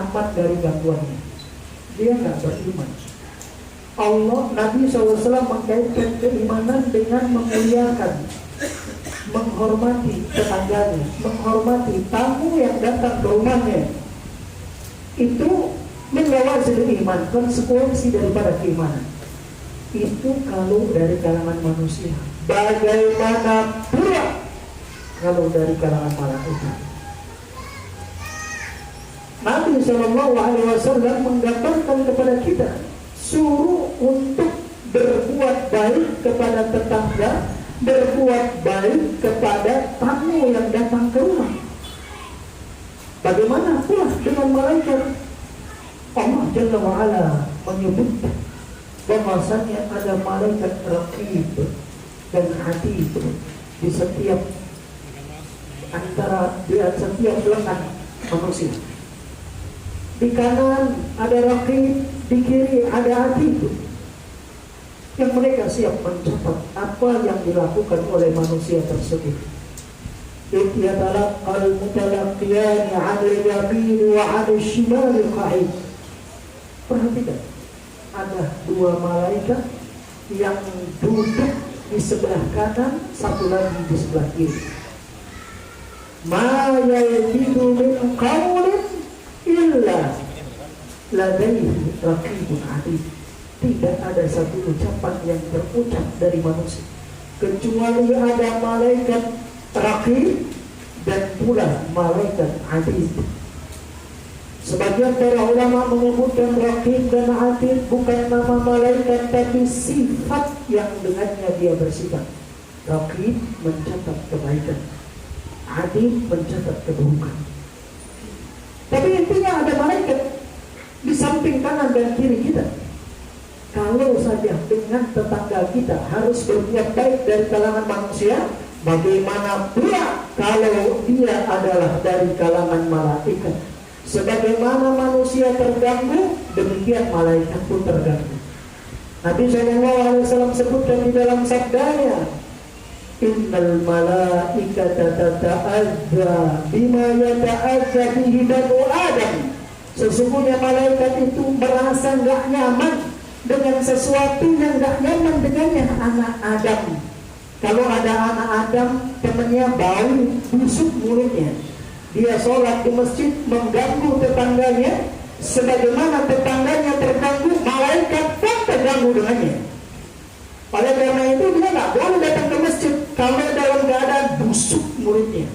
aman dari gangguannya. Dia nggak beriman. Nabi SAW mengkaitkan keimanan dengan memuliakan, menghormati tetangganya, menghormati tamu yang datang ke rumahnya. Itu mengawasi iman, konsekuensi daripada keimanan. Itu kalau dari kalangan manusia. Bagaimana pula kalau dari kalangan malaikat? Nabi SAW menggambarkan kepada kita, suruh untuk berbuat baik kepada tetangga, berbuat baik kepada tamu yang datang ke rumah. Bagaimana pula dengan malaikat? Allah Jalla wa'ala menyebutkan bahwasanya ada malaikat raqib dan atid di setiap lengan manusia. Di kanan ada raqib, di kiri ada atid, yang mereka siap mencatat apa yang dilakukan oleh manusia tersebut. Yatalaqqal mutalaqqiyan 'anil yamin wa 'anil shimal qa'id. Perhatikan, ada dua malaikat yang duduk di sebelah kanan, satu lagi di sebelah kiri. Ma yalfidu min qawlin illa ladaihi raqibun atid. Tidak ada satu ucapan yang terucap dari manusia kecuali ada malaikat raqib dan pula malaikat atid. Sebagian para ulama menyebutkan raqib dan atid bukan nama malaikat, tapi sifat yang dengannya dia bersifat. Raqib mencatat kebaikan, atid mencatat keburukan. Tapi intinya ada malaikat di samping kanan dan kiri kita. Kalau saja dengan tetangga kita harus berbuat baik dari kalangan manusia, bagaimana pula kalau dia adalah dari kalangan malaikat? Sebagaimana manusia terganggu, demikian malaikat pun terganggu. Nabi SAW sebutkan di dalam sabdanya, innal malaikata tata'adza bima yata'adza bihi banu Adam. Sesungguhnya malaikat itu merasa gak nyaman dengan sesuatu yang gak nyaman dengannya anak Adam. Kalau ada anak Adam, temannya bau, busuk mulutnya, dia sholat di masjid mengganggu tetangganya, sebagaimana tetangganya terganggu, malaikat pun terganggu dengannya. Oleh karena itu dia gak boleh datang ke masjid kalau dalam keadaan busuk mulutnya.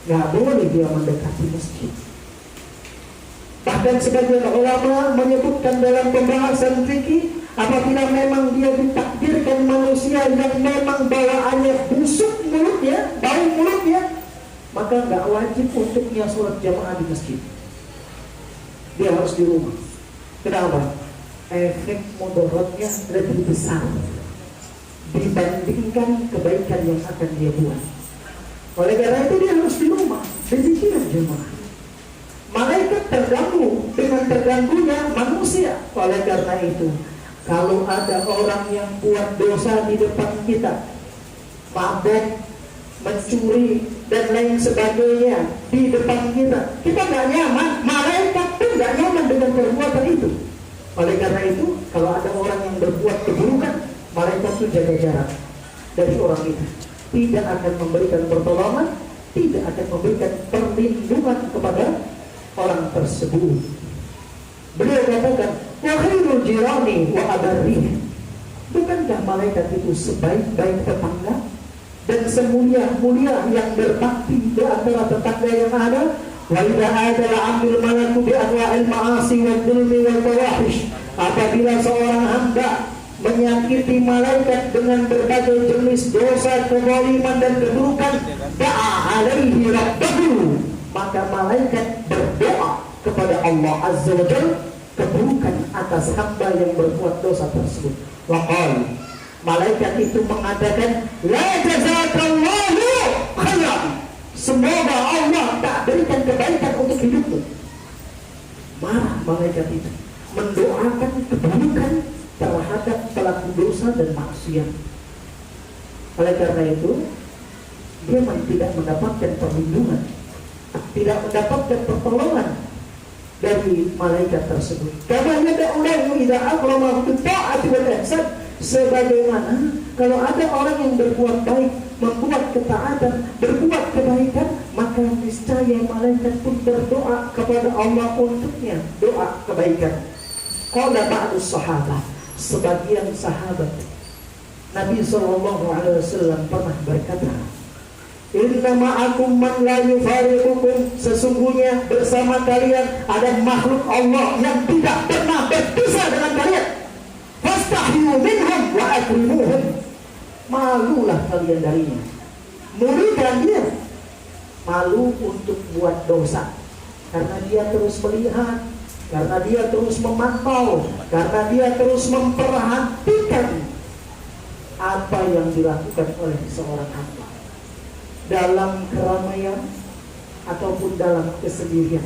Gak boleh dia mendekati masjid. Bahkan sebagian ulama menyebutkan dalam pembahasan fikih, apabila memang dia ditakdirkan manusia yang memang bawaannya busuk mulutnya, bau mulutnya, maka nggak wajib untuknya sholat jamaah di masjid. Dia harus di rumah. Kenapa? Efek mudaratnya lebih besar dibandingkan kebaikan yang akan dia buat. Oleh karena itu dia harus di rumah, demikian jemaah. Malaikat terganggu dengan terganggunya manusia. Oleh karena itu, kalau ada orang yang buat dosa di depan kita, mabuk, mencuri dan lain sebagainya di depan kita, kita nggak nyaman, malaikat pun nggak nyaman dengan perbuatan itu. Oleh karena itu, kalau ada orang yang berbuat keburukan, malaikat itu jaga jarak dari orang itu, tidak akan memberikan pertolongan, tidak akan memberikan perlindungan kepada orang tersebut. Beliau katakan, wa khairul jirani wa abarrih. Bukankah malaikat itu sebaik-baik tetangga dan semulia-mulia yang berbakti di antara tetangga yang ada? Wa idza adala 'abdul malaku bi anwa'il ma'asi wal dhulmi wal fawahish. Apabila seorang hamba menyakiti malaikat dengan berbagai jenis dosa, kezaliman dan keburukan, da'a alaihi rabbahu, maka malaikat berdoa kepada Allah Azza wa Jalla keburukan atas hamba yang berbuat dosa tersebut. Waqal, malaikat itu mengatakan, la jazakallahu khairan, semoga Allah tak berikan kebaikan untuk hidupmu. Marah malaikat itu, mendoakan keburukan terhadap pelaku dosa dan maksiat. Oleh karena itu, dia tidak mendapatkan perlindungan, tidak mendapatkan pertolongan dari malaikat tersebut. Kama yada'ulahu idza aqramahu bi-ta'ati wal ihsan, sebagaimana kalau ada orang yang berbuat baik, membuat ketaatan, berbuat kebaikan, maka niscaya malaikat pun berdoa kepada Allah untuknya, doa kebaikan. Qala ba'du sahabat, sebagian sahabat Nabi SAW pernah berkata, Inna ma'akum man la yufariqukum, sesungguhnya bersama kalian ada makhluk Allah yang tidak pernah berpisah dengan kalian. Fastahyu minhum wa akrimuhum, malulah kalian darinya, muliakan dia. Malu untuk buat dosa, karena dia terus melihat, karena dia terus memantau, karena dia terus memperhatikan apa yang dilakukan oleh seorang hamba dalam keramaian ataupun dalam kesendirian,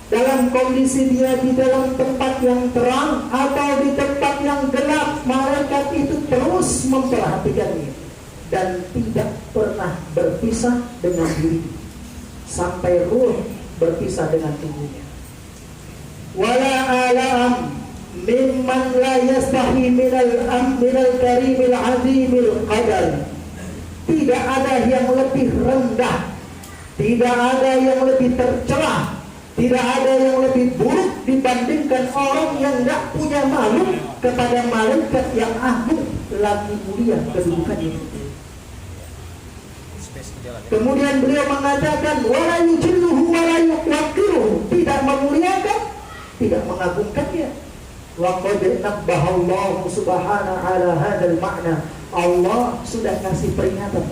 dalam kondisi dia di dalam tempat yang terang atau di tempat yang gelap. Malaikat itu terus memperhatikannya dan tidak pernah berpisah dengan diri sampai ruh berpisah dengan tubuhnya. Wala alam mimman la yastahi minal karimil azimil qadar, tidak ada yang lebih rendah, tidak ada yang lebih tercela, tidak ada yang lebih buruk dibandingkan orang yang tidak punya malu kepada malaikat yang agung lagi mulia kedudukannya. Kemudian beliau mengatakan wala yujilluhu wala yuqaddiruhu, tidak memuliakan, tidak mengagungkannya. Wa qad nabbahallahu subhanahu ala hadzal ma'na, Allah sudah kasih peringatan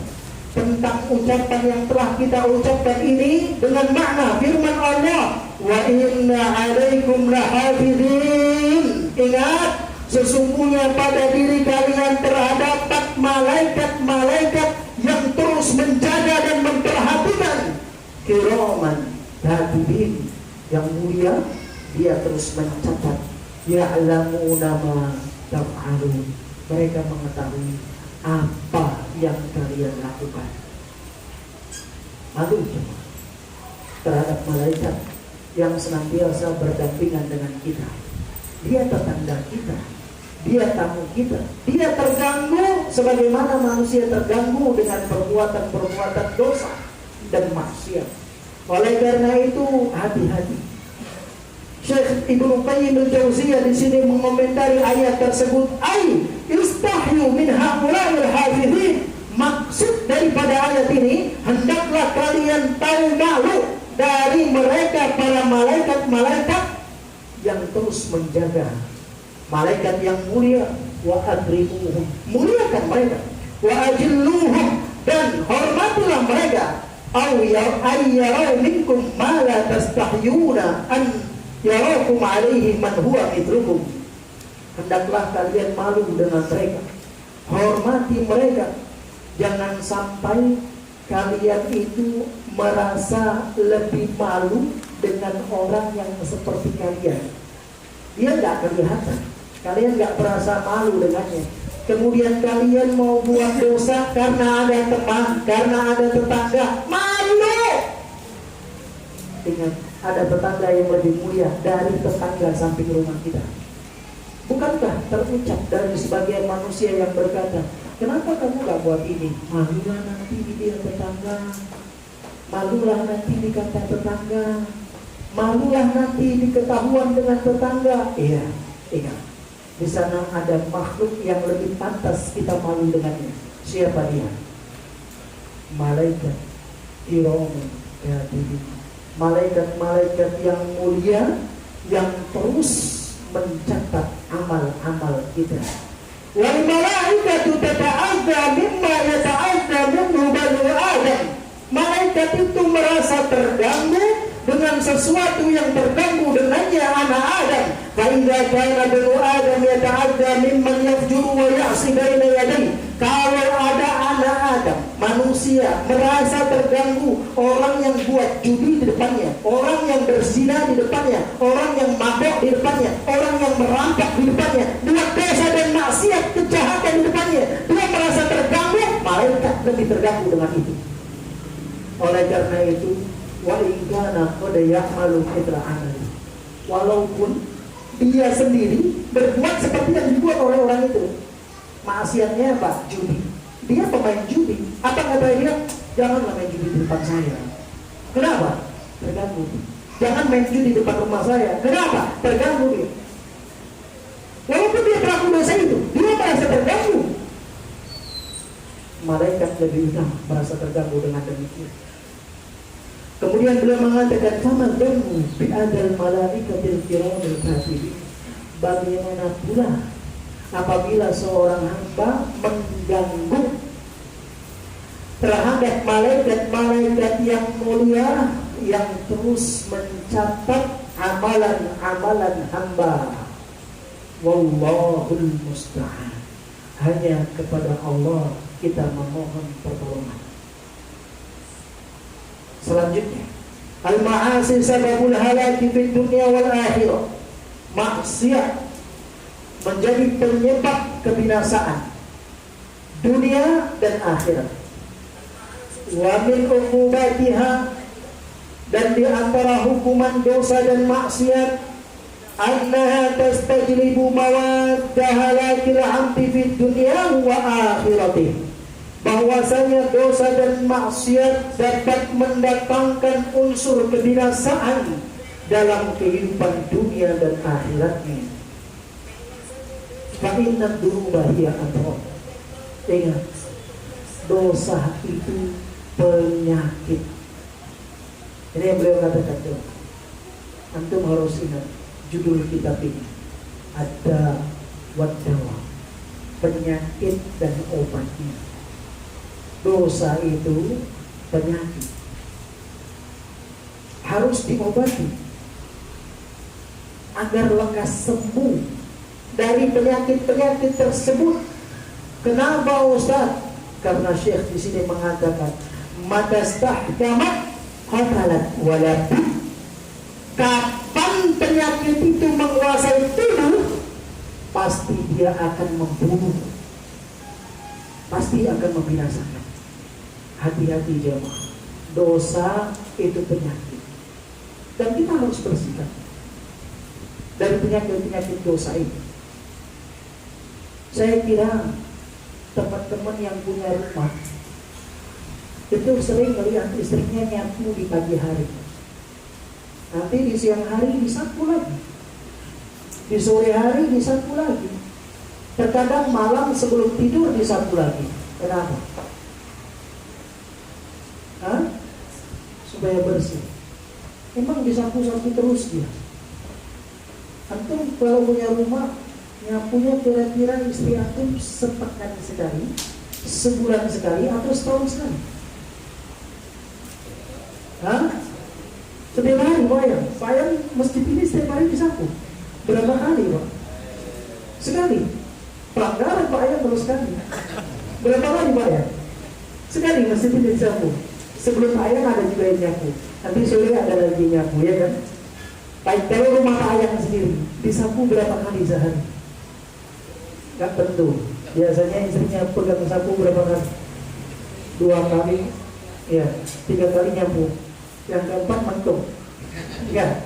tentang ucapan yang telah kita ucapkan ini dengan makna firman Allah, wa inna alaikum lahafizin. Ingat, sesungguhnya pada diri kalian terdapat malaikat-malaikat yang terus menjaga dan memperhatikan. Kiraman katibin, yang mulia, dia terus mencatat. Ya'lamuna ma taf'alun, mereka mengetahui apa yang kalian lakukan. Malu terhadap malaikat yang senantiasa berdampingan dengan kita. Dia tetangga kita, dia tamu kita, dia terganggu sebagaimana manusia terganggu dengan perbuatan-perbuatan dosa dan maksiat. Oleh karena itu hati-hati. Syekh Ibnu Qayyim al-Jauziyah di sini mengomentari ayat tersebut, ai istahyu min haula'il hafizin. Maksud daripada ayat ini, hendaklah kalian tahu malu dari mereka para malaikat-malaikat yang terus menjaga, malaikat yang mulia. Wa akrimuhum, muliakan mereka. Wa ajilluhum, dan hormatilah mereka. Aw ayyarau minkum ma la tastahyuna an yarakum alaihi man huwa mithlukum. Hendaklah kalian malu dengan mereka, hormati mereka. Jangan sampai kalian itu merasa lebih malu dengan orang yang seperti kalian. Dia nggak kelihatan, kalian nggak merasa malu dengannya. Kemudian kalian mau buat dosa karena ada teman, karena ada tetangga, malu. Dengan ada tetangga yang lebih mulia dari tetangga samping rumah kita. Bukankah terucap dari sebagian manusia yang berkata, kenapa kamu gak buat ini? Malulah nanti dia tetangga, malulah nanti dikata tetangga, malulah nanti diketahuan dengan tetangga. Iya, ingat, di sana ada makhluk yang lebih pantas kita malu dengannya. Siapa dia? Malaikat kiraman katibin, malaikat-malaikat yang mulia yang terus mencatat amal-amal kita. Wal malaikatu tata'adza mimma yata'adza minhu banu Adam. Malaikat itu merasa terganggu dengan sesuatu yang terganggu dengannya anak Adam. Fa idza kana banu Adam yata'adza mimman yafjuru wa ya'si baina yadayhi. Kalau ada anak Adam, manusia merasa terganggu, orang yang buat judi di depannya, orang yang berzina di depannya, orang yang mabok di depannya, orang yang merampok di depannya, buat dosa dan maksiat kejahatan di depannya, dia merasa terganggu, malaikat lebih terganggu dengan itu. Oleh karena itu, wa in kana qad ya'malu mithla amali. Walaupun dia sendiri berbuat seperti yang dibuat oleh orang itu. Maksiatnya apa? Judi. Dia pemain judi. Apa kata dia? Janganlah main judi di depan saya. Kenapa? Terganggu. Jangan main judi di depan rumah saya. Kenapa? Terganggu dia. Walaupun dia pelaku dosa itu, dia merasa terganggu. Malaikat lebih utama merasa terganggu dengan demikian. Kemudian beliau mengatakan, "Kama dhannu bi adal malaikatil kiramil katibin." Bagaimana pula apabila seorang hamba mengganggu terhadap malaikat-malaikat yang mulia yang terus mencatat amalan-amalan hamba. Wallahul musta'an. Hanya kepada Allah kita memohon pertolongan. Selanjutnya, al-ma'asi sababul halaki fid dunya wal akhirah. Maksiat menjadi penyebab kebinasaan dunia dan akhirat. Wa min uqubatiha, dan di antara hukuman dosa dan maksiat, annaha tastajlibu mawadda halakil 'abdi fid dunya wa akhiratih. Bahwasanya dosa dan maksiat dapat mendatangkan unsur kebinasaan dalam kehidupan dunia dan akhiratnya. Fa inna dzunuba hiya amrad. Ingat, dosa itu penyakit. Ini yang beliau katakan tuh. Antum harus ingat judul kitab ini. Ada wadawa, penyakit dan obatnya. Dosa itu penyakit, harus diobati agar lekas sembuh dari penyakit-penyakit tersebut. Kenapa Ustaz? Karena Syekh di sini mengatakan, matastahkamat qatalat walabi. Kapan penyakit itu menguasai tubuh, pasti dia akan membunuh, pasti akan membinasakan. Hati-hati jemaah, dosa itu penyakit, dan kita harus bersihkan dari penyakit-penyakit dosa itu. Saya kira teman-teman yang punya rumah itu sering melihat istrinya nyapu di pagi hari, nanti di siang hari disapu lagi, di sore hari disapu lagi, terkadang malam sebelum tidur disapu lagi. Kenapa? Supaya bersih. Emang disapu-sapu terus dia. Antum kalau punya rumah, nyapunya kira-kira istri antum sepekan sekali, sebulan sekali, atau setahun sekali? Setiap hari bayang. Bayang masjid ini setiap hari disapu. Berapa kali Pak? Sekali. Pelanggaran Pak Ayah terus sekali. Berapa kali Pak Ayah? Sekali masjid ini disapu. Sebelum Pak Ayah ada juga yang nyapu. Nanti sore ada lagi nyapu, ya kan? Baik, kalau rumah Pak Ayah sendiri disapu berapa kali sehari? Gak tentu. Biasanya istrinya pegang sapu berapa kali? 2 kali, ya, 3 kali nyapu. Yang keempat mentok. Ya,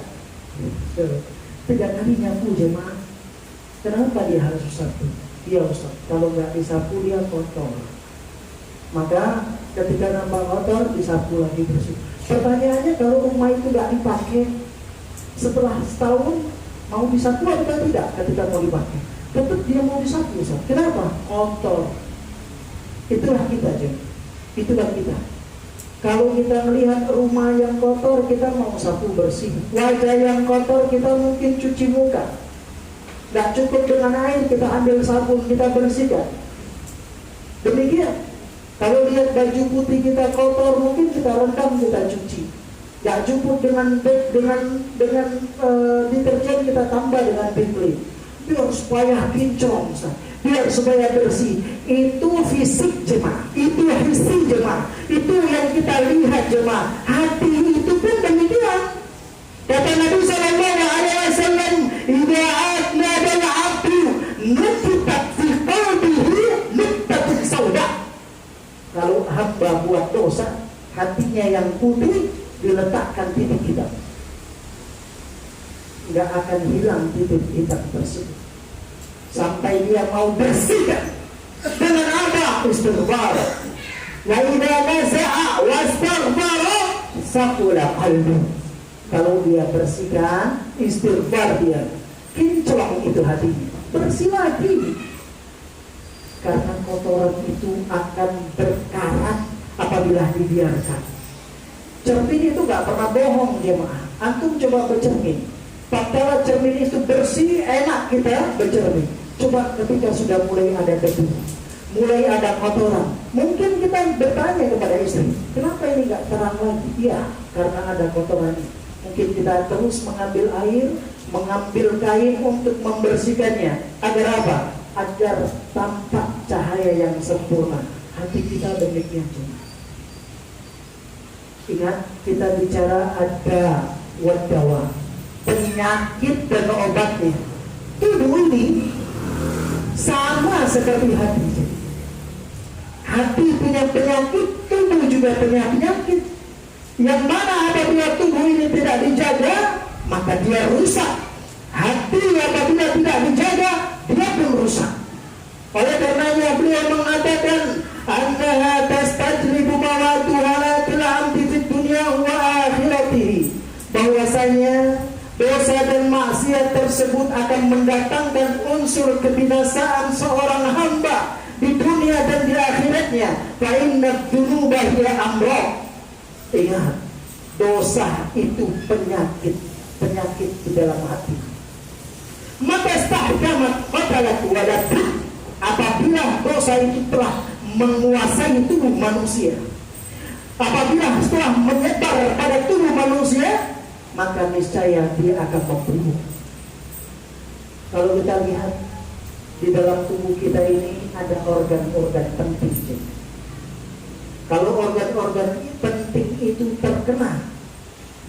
3 kali nyapu jemaah. Kenapa dia harus sapu? Iya Ustaz, kalau nggak disapu dia kotor. Maka ketika nampak kotor disapu lagi bersih. Pertanyaannya, kalau rumah itu nggak dipakai, setelah setahun mau disapu atau tidak? Ketika mau dipakai, tetap dia mau disapu Ustaz. Kenapa? Kotor. Itulah kita jemaah. Itulah kita. Kalau kita melihat rumah yang kotor, kita mau sapu bersih. Wajah yang kotor, kita mungkin cuci muka. Gak cukup dengan air, kita ambil sabun, kita bersihkan. Demikian. Kalau lihat baju putih kita kotor, mungkin kita rendam, kita cuci. Gak cukup dengan deterjen, kita tambah dengan Biglin. Biar supaya kinclong, biar supaya bersih. Itu fisik jemaah, itu fisik jemaah, itu yang kita lihat jemaah. Hati itu pun demikian. Kata Nabi Sallallahu Alaihi Wasallam, "Idza adnaba al-'abdu nukitat fi qalbihi nuktatun sauda." Kalau hamba buat dosa, hatinya yang putih diletakkan nggak akan hilang titik hitam tersebut sampai dia mau bersihkan dengan apa? Istighfar. Wa idza naza'a wastaghfara saqula qalbu. Kalau dia bersihkan, istighfar dia, kinclong itu hatinya, bersih lagi. Karena kotoran itu akan berkarat apabila dibiarkan. Cermin itu gak pernah bohong jemaah. Antum coba bercermin. Tatkala cermin itu bersih, enak kita bercermin. Coba ketika sudah mulai ada debu, mulai ada kotoran, mungkin kita bertanya kepada istri, kenapa ini gak terang lagi? Ya, karena ada kotoran. Mungkin kita terus mengambil air, mengambil kain untuk membersihkannya. Agar apa? Agar tampak cahaya yang sempurna. Hati kita demikian juga. Ingat, kita bicara ada wadawa, penyakit dan obatnya. Tubuh ini sama seperti hati. Hati punya penyakit, tubuh juga punya penyakit. Yang mana apabila tubuh ini tidak dijaga, maka dia rusak. Hati apabila tidak dijaga, dia pun rusak. Oleh karenanya beliau mengatakan, annaha tastajlibu mawatuhalatil amdi fid dunya wa akhiratihi, bahwasanya dosa dan maksiat tersebut akan mendatangkan unsur kebinasaan seorang hamba di dunia dan di akhiratnya. Fa inna dzunuba hiya amrad. Ingat, dosa itu penyakit di dalam hati. Maka stahkamat qatalat walad, apabila dosa itu telah menguasai tubuh manusia, apabila setelah menyebar pada tubuh manusia, maka niscaya dia akan membunuh. Kalau kita lihat di dalam tubuh kita ini ada organ-organ penting. Kalau organ-organ penting itu terkena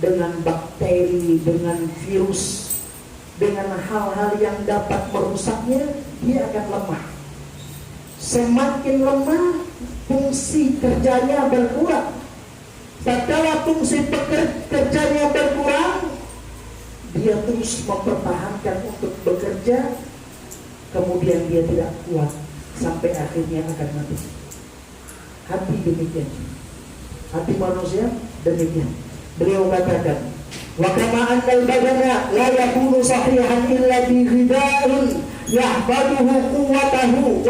dengan bakteri, dengan virus, dengan hal-hal yang dapat merusaknya, dia akan lemah. Semakin lemah, fungsi kerjanya berkurang. Tatkala fungsi kerjanya berkurang, dia terus mempertahankan untuk bekerja, kemudian dia tidak kuat sampai akhirnya akan mati. Hati demikian, hati manusia demikian. Beliau katakan, wa kama annal badana la yakunu sahihan illa bi ghida'in yahfaduhu quwwatahu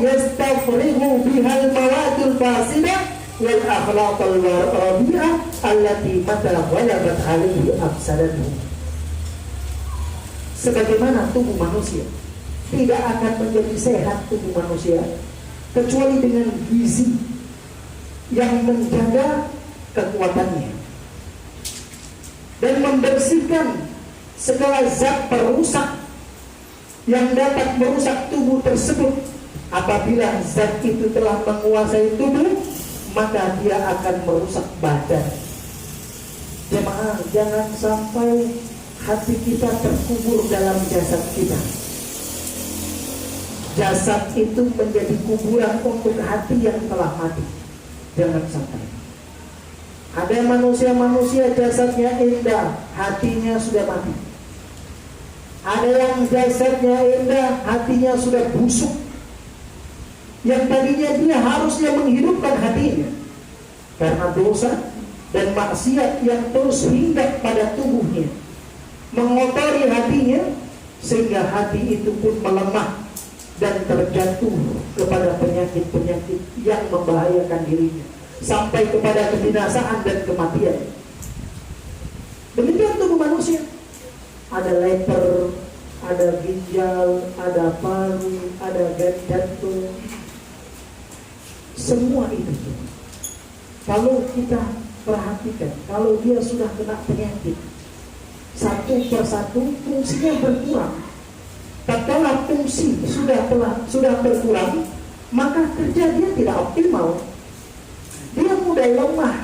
yastaghfiruhu bihal mawadul fasidah wal akhlaqal rabi'ah allati mata ghalabat alaihi afsadatuhu. Sebagaimana tubuh manusia tidak akan menjadi sehat tubuh manusia kecuali dengan gizi yang menjaga kekuatannya dan membersihkan segala zat perusak yang dapat merusak tubuh tersebut. Apabila zat itu telah menguasai tubuh, maka dia akan merusak badan. Jemaah, jangan sampai hati kita terkubur dalam jasad kita. Jasad itu menjadi kuburan untuk hati yang telah mati. Jangan sampai. Ada manusia-manusia jasadnya indah, hatinya sudah mati. Ada yang jasadnya indah, hatinya sudah busuk. Yang tadinya dia harusnya menghidupkan hatinya, karena dosa dan maksiat yang terus hinggap pada tubuhnya, mengotori hatinya, sehingga hati itu pun melemah dan terjatuh kepada penyakit-penyakit yang membahayakan dirinya sampai kepada kebinasaan dan kematian. Demikian tubuh manusia. Ada leher, ada ginjal, ada paru, ada jantung. Semua itu kalau kita perhatikan, kalau dia sudah kena penyakit, satu persatu fungsinya berkurang. Tatkala fungsi sudah berkurang, maka kerja dia tidak optimal. Dia mudah lemah,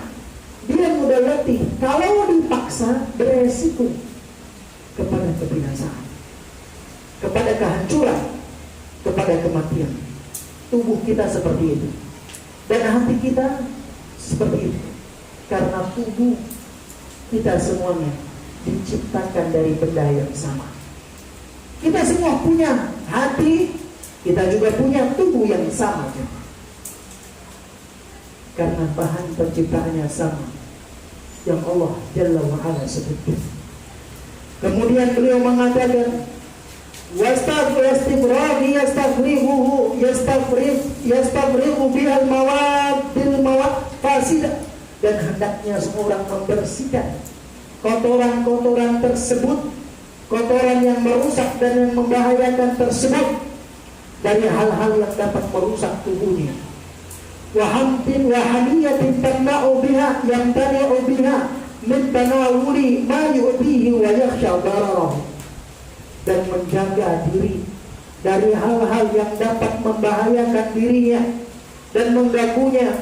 dia mudah letih. Kalau dipaksa, beresiko kepada kebinasaan, kepada kehancuran, kepada kematian. Tubuh kita seperti itu, dan hati kita seperti itu. Karena tubuh kita semuanya diciptakan dari benda yang sama. Kita semua punya hati, kita juga punya tubuh yang sama. Karena bahan penciptaannya sama, yang Allah Jalla wa'ala sebutkan. Kemudian beliau mengatakan, yastafrihu bihal mawadil fasidah, dan hendaknya seorang membersihkan kotoran-kotoran tersebut, kotoran yang merusak dan yang membahayakan tersebut, dari hal-hal yang dapat merusak tubuhnya. Wahamiyatin tamna'u biha yamtani'u biha min tanawuli ma yu'dihi wa yakhsha dararahu, dan menjaga diri dari hal-hal yang dapat membahayakan dirinya dan mengganggunya,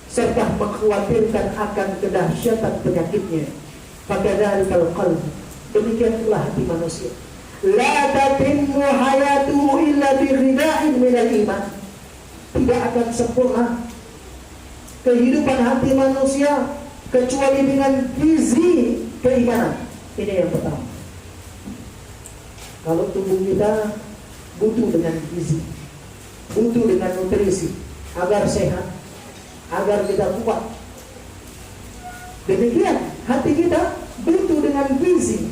serta mengkhawatirkan akan kedahsyatan penyakitnya. Fakadzalikal qalb, demikian pula hati manusia. La tatimmu hayatuhu illa birida'in minal iman, tidak akan sempurna kehidupan hati manusia kecuali dengan gizi keimanan. Ini yang pertama. Kalau tubuh kita butuh dengan gizi, butuh dengan nutrisi agar sehat, agar kita kuat. Demikian hati kita butuh dengan gizi,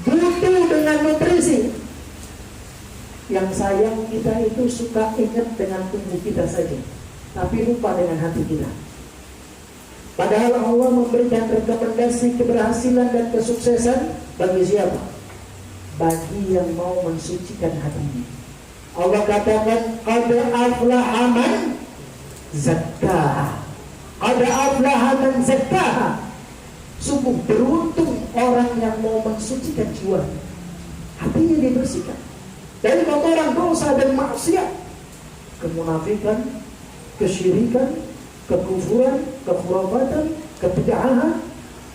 butuh dengan nutrisi. Yang sayang kita itu suka ingat dengan tubuh kita saja, tapi lupa dengan hati kita. Padahal Allah memberikan rekomendasi keberhasilan dan kesuksesan bagi siapa? Bagi yang mau mensucikan hatinya. Allah katakan, qad aflaha man zakkaha, qad aflaha man zakkaha. Sungguh beruntung orang yang mau mensucikan jiwa, hatinya dibersihkan dari kotoran dosa dan maksiat, kemunafikan, kesyirikan, kekufuran, kekhurafatan, kebid'ahan,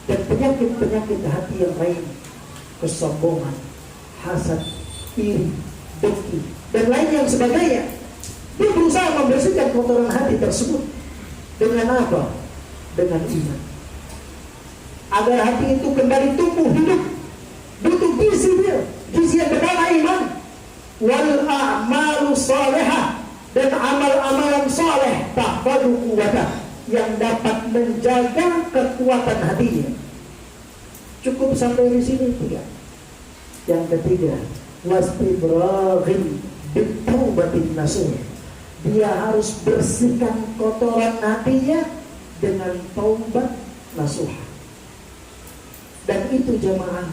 dan penyakit-penyakit hati yang lain, kesombongan, hasad, iri, dengki, dan lain yang sebagainya. Dia berusaha membersihkan kotoran hati tersebut dengan apa? Dengan iman. Agar hati itu kembali tumbuh hidup, butuh gizi dia, gizi yang bernama iman. Wal a'malu salihah, dan amal-amalan saleh tahfadu quwwatah, yang dapat menjaga kekuatan hatinya. Cukup sampai di sini tidak? Yang ketiga, wastibraghin bitaubatin nasuh, dia harus bersihkan kotoran hatinya dengan taubat nasuh. Dan itu jamaah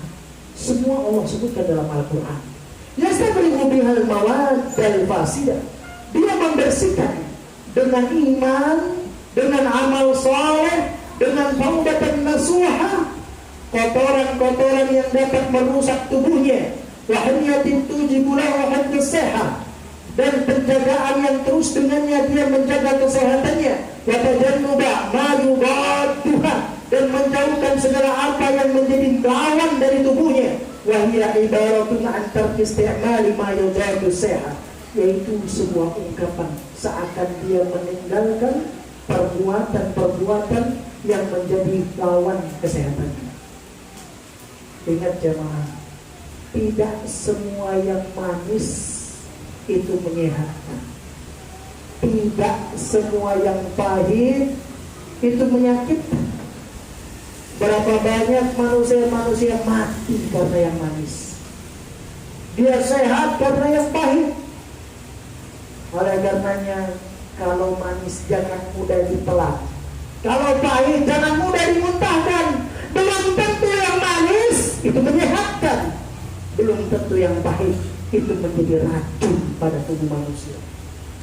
semua Allah sebutkan dalam Al-Quran. Yastabrihu bihal mawadil fasidah, dia membersihkan dengan iman, dengan amal saleh, dengan taubatan nasuha, kotoran-kotoran yang dapat merusak tubuhnya. Wahniyatin tujibu lahu hifdz shihah, dan penjagaan yang terus dengannya dia menjaga kesehatannya. Wa tajannuba ma yubadduha, dan menjauhkan segala apa yang menjadi lawan dari tubuhnya. Wa hiya ibaratun an tarki isti'mali ma yudadu shihah, yaitu sebuah ungkapan seakan dia meninggalkan perbuatan-perbuatan yang menjadi lawan kesehatannya. Ingat jemaah, tidak semua yang manis itu menyehatkan, tidak semua yang pahit itu menyakitkan. Berapa banyak manusia-manusia mati karena yang manis, dia sehat karena yang pahit. Oleh karenanya, kalau manis jangan mudah ditelan, kalau pahit jangan mudah dimuntahkan. Belum tentu yang manis itu menyehatkan, belum tentu yang pahit itu menjadi racun pada tubuh manusia.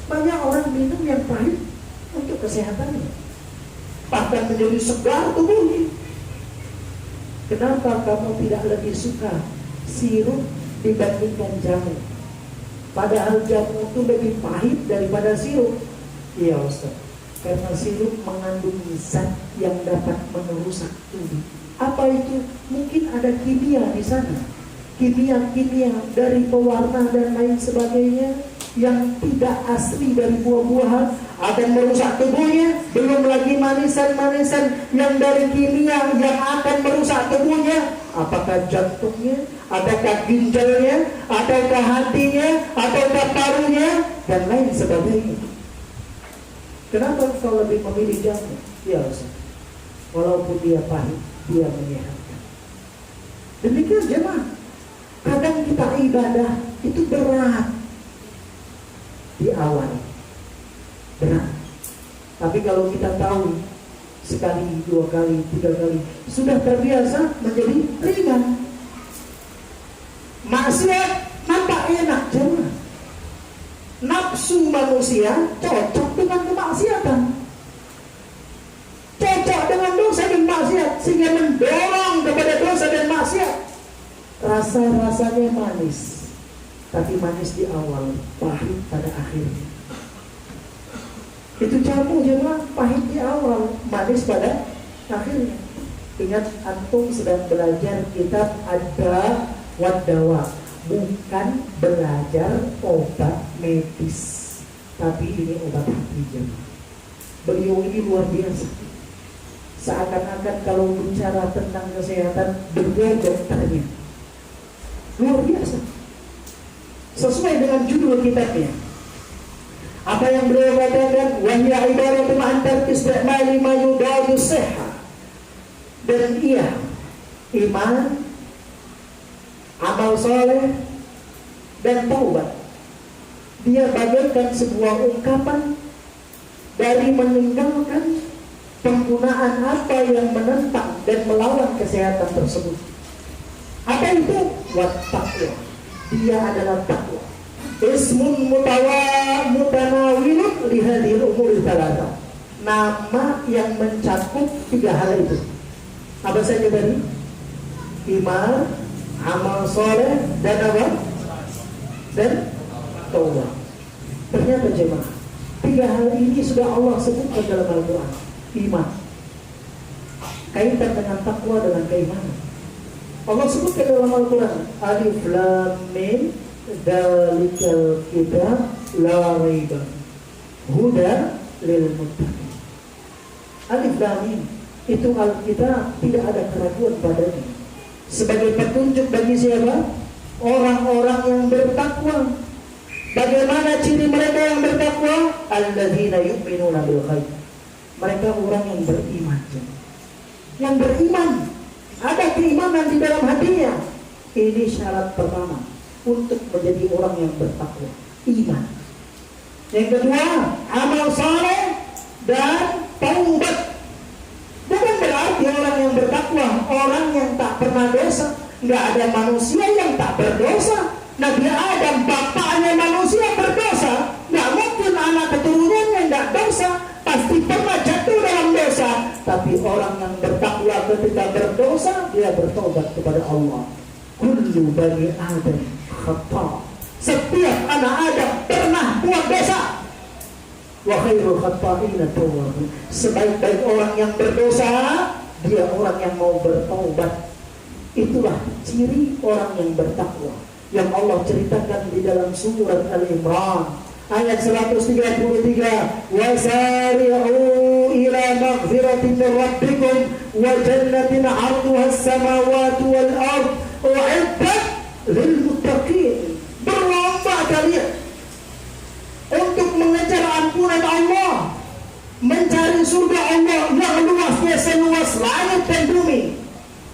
Banyak orang minum yang pahit untuk kesehatannya, bahkan menjadi segar tubuhnya. Kenapa kamu tidak lebih suka sirup dibandingkan jamu? Padahal jamu itu lebih pahit daripada sirup. Iya Ustaz, karena sirup mengandung zat yang dapat merusak tubuh. Apa itu? Mungkin ada kimia di sana, kimia dari pewarna dan lain sebagainya, yang tidak asli dari buah-buahan akan merusak tubuhnya, belum lagi manisan-manisan yang dari kimia yang akan merusak tubuhnya. Apakah jantungnya, ataukah ginjalnya, ataukah hatinya, ataukah parunya, dan lain sebagainya. Kenapa kau lebih memilih jamu? Ya Ustaz, walaupun dia pahit, dia menyehatkan. Demikian jemaah. Kadang kita ibadah itu berat di awal, berat. Tapi kalau kita tahu sekali, 2 kali, 3 kali, sudah terbiasa, menjadi ringan. Maksiat nampak enak jemaah. Nafsu manusia cocok dengan kemaksiatan, cocok dengan dosa dan maksiat, sehingga mendorong kepada dosa dan maksiat. Rasa-rasanya manis, tapi manis di awal, pahit pada akhirnya. Itu jamu jemaah, pahit di awal, manis pada akhirnya. Ingat, antum sedang belajar kitab Ad-Da wad Dawa, bukan belajar obat medis, tapi ini obat hati jemaah. Beliau ini luar biasa. Seakan-akan kalau bicara tentang kesehatan, beliau dokternya. Luar biasa. Sesuai dengan judul kitabnya. Apa yang beliau katakan, wa hiya ibaratun an tarki istimali ma yudadu sihha. Dan ia iman, amal soleh, dan taubat. Dia bagaikan sebuah ungkapan dari meninggalkan penggunaan apa yang menentang dan melawan kesehatan tersebut. Apa itu? Wattaqwa. Dia adalah takwa. Ismun mutanawilun lihadil umur thalatha. Nama yang mencakup 3 hal itu. Apa saja tadi? Iman, amal soleh, dan apa? Dan taubat. Ternyata jemaah, 3 hal ini sudah Allah sebutkan dalam Al-Quran. Iman, kaitan dengan takwa dengan keimanan. Allah sebutkan dalam Al-Quran, Alif Lam Mim, Dzalikal kitab la raiba huda lil muttaqin. Alif Lam Mim itu Alkitab, tidak ada keraguan padanya, sebagai petunjuk bagi siapa? Orang-orang yang bertakwa. Bagaimana ciri mereka yang bertakwa? Alladzina yu'minuna bil ghaib. Mereka orang yang beriman. Yang beriman, ada keimanan di dalam hatinya. Ini syarat pertama untuk menjadi orang yang bertakwa, iman. Yang kedua, amal saleh dan taubat. Bukan berarti orang yang bertakwa orang yang tak pernah dosa. Nggak ada manusia yang tak berdosa. Nabi Adam bapaknya manusia berdosa. Nggak mungkin anak keturunannya nggak dosa. Pasti pernah jatuh dalam dosa. Tapi orang yang bertakwa ketika berdosa, dia bertobat kepada Allah. Kullu bani Adam khata. Setiap anak Adam pernah buat dosa. Wa khairul khata'ina tawwabun. Sebaik-baik orang yang berdosa, dia orang yang mau bertobat. Itulah ciri orang yang bertakwa yang Allah ceritakan di dalam surat Al-Imran ayat 133. Wasari'u ila maghfiratin min rabbikum wa jannatin 'arduha as-samawati wal ard u'iddat lil muttaqin. Berlomba kalian untuk mengejar ampunan Allah, mencari surga Allah yang luasnya seluas langit dan bumi,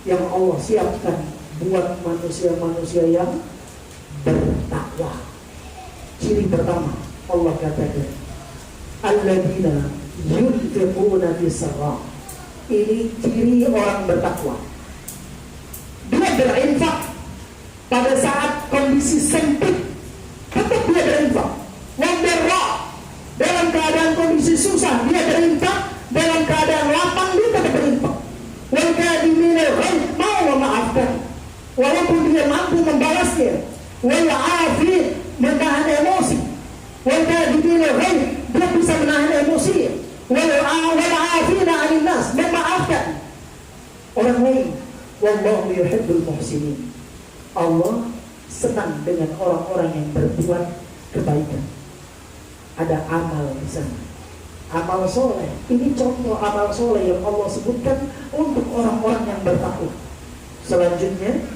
yang Allah siapkan buat manusia-manusia yang bertakwa. Ciri pertama Allah katakan, alladzina yunfiquna bis-sarra. Ini ciri orang bertakwa. Dia berinfak pada saat kondisi sempit, tetap dia berinfak. Wad-dharra, dalam keadaan kondisi susah dia berinfak, dalam keadaan lapang dia tetap berinfak. Wal kadhimina al-ghaiz, mau memaafkan walaupun dia mampu membalasnya. Wal 'afi, menahan emosi. Wal kadhimina al-ghaiz, dia bisa menahan emosi. Wal 'afina 'anil nas, memaafkan orang lain. Wallahu yuhibbul muhsinin. Allah senang dengan orang-orang yang berbuat kebaikan. Ada amal di sana. Amal soleh. Ini contoh amal soleh yang Allah sebutkan untuk orang-orang yang bertakwa. Selanjutnya,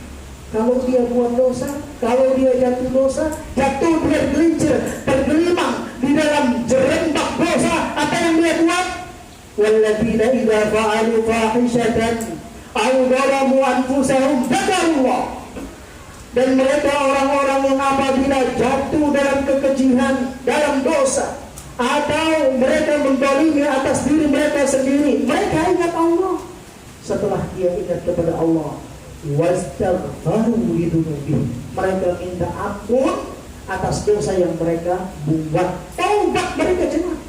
kalau dia buat dosa, kalau dia jatuh dosa, jatuh tergelincir, tergelimang di dalam jerembak dosa, apa yang dia buat? Walladzina idza fa'alu fahishatan aw dhalamu anfusahum dzakarullah. Dan mereka orang-orang yang apabila jatuh dalam kekejian, dalam dosa, atau mereka mendolimi atas diri mereka sendiri, mereka ingat Allah. Setelah dia ingat kepada Allah, wastaghfaru lidzunubihim, mereka minta ampun atas dosa yang mereka buat. Taubat mereka jemaah.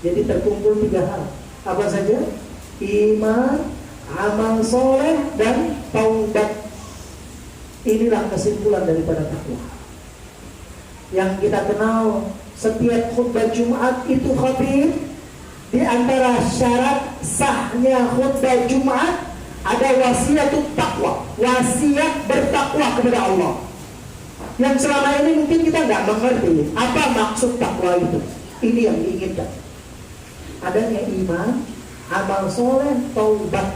Jadi terkumpul 3 hal. Apa saja? Iman, amal soleh, dan taubat. Inilah kesimpulan daripada takwa. Yang kita kenal, setiap khutbah Jumat itu khatib. Di antara syarat sahnya khutbah Jumat ada wasiatut takwa, wasiat bertakwa kepada Allah. Yang selama ini mungkin kita nggak mengerti apa maksud takwa itu. Ini yang diinginkan. Adanya iman, amal soleh, taubat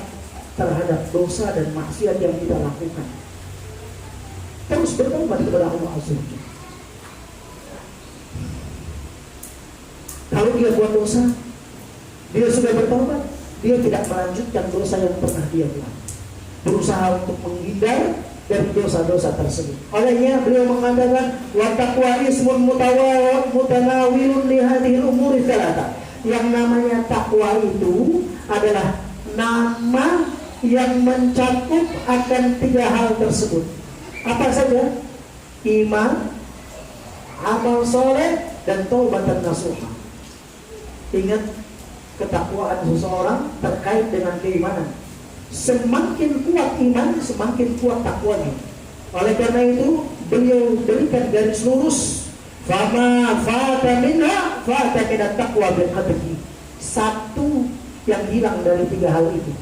terhadap dosa dan maksiat yang kita lakukan. Terus bertobat kepada Allah Azza wa Jalla. Kalau dia buat dosa, dia sudah bertobat, dia tidak melanjutkan dosa yang pernah dia buat. Berusaha untuk menghindar dari dosa-dosa tersebut. Olehnya beliau mengatakan, wa taqwa ismun mutanawilun li hadhil umuri tsalatsa. Yang namanya takwa itu adalah nama yang mencakup akan 3 hal tersebut. Apa saja? Iman, amal soleh, dan taubatan nasuha. Ingat, ketakwaan seseorang terkait dengan keimanan. Semakin kuat iman, semakin kuat takwanya. Oleh karena itu, beliau berikan garis lurus, fama fata minha fata minat taqwa bil qadri. Satu yang hilang dari 3 hal itu,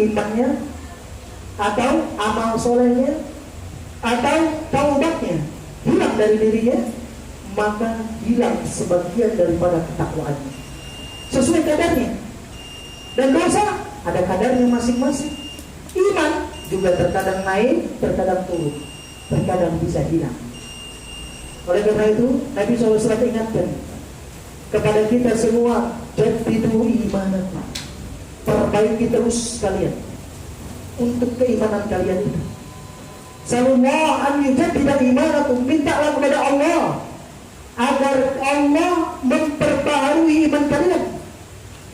imannya, atau amal solehnya, atau taubatnya hilang dari dirinya, maka hilang sebagian daripada ketakwaannya. Sesuai kadarnya. Dan dosa ada kadarnya masing-masing. Iman juga terkadang naik, terkadang turun, terkadang bisa hilang. Oleh karena itu, Nabi SAW ingatkan kepada kita semua, jaddidu imanakum, perbaiki terus kalian untuk keimanan kalian itu. Sallallahu an yujaddida imanakum, mintalah kepada Allah agar Allah memperbaharui iman kalian.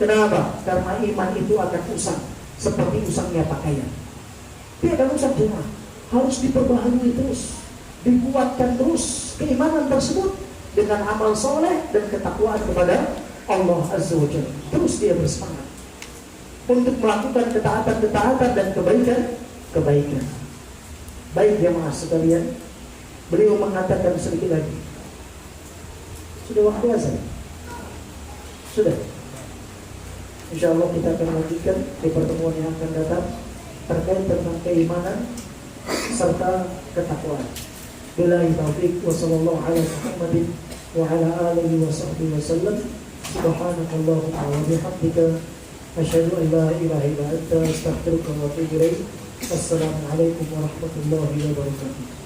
Kenapa? Karena iman itu akan usang seperti usangnya pakaian. Dia akan usang jemaah, harus diperbaharui terus, dikuatkan terus keimanan tersebut dengan amal soleh dan ketakwaan kepada Allah Azza wa Jalla. Terus dia bersemangat untuk melakukan ketaatan-ketaatan dan kebaikan. Baik jemaah sekalian, beliau mengatakan sedikit lagi. Sudah waktu azan? Sudah. InsyaAllah kita akan lanjutkan di pertemuan yang akan datang terkait tentang keimanan serta ketakwaan. Billahi taufiq wa sallallahu ala Muhammadin wa ala alihi wa sahbihi wa sallam. Subhanakallahumma wa bihamdika asyhadu an la ilaha illa anta astaghfiruka wa atubu ilaik. Assalamualaikum warahmatullahi wabarakatuh.